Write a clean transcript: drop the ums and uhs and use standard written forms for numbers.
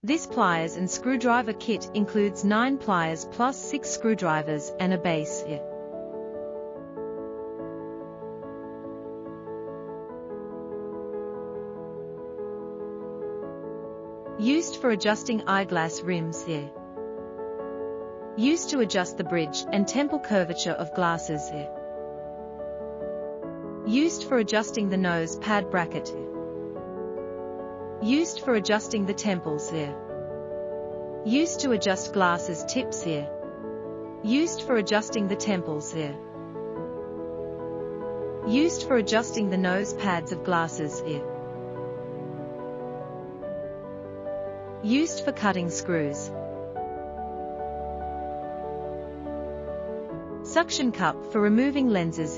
This pliers and screwdriver kit includes 9 pliers plus 6 screwdrivers and a base. Used for adjusting eyeglass rims. Used to adjust the bridge and temple curvature of glasses. Used for adjusting the nose pad bracket. Used for adjusting the temples. Used to adjust glasses tips. Used for adjusting the temples. Used for adjusting the nose pads of glasses. Used for cutting screws. Suction cup for removing lenses.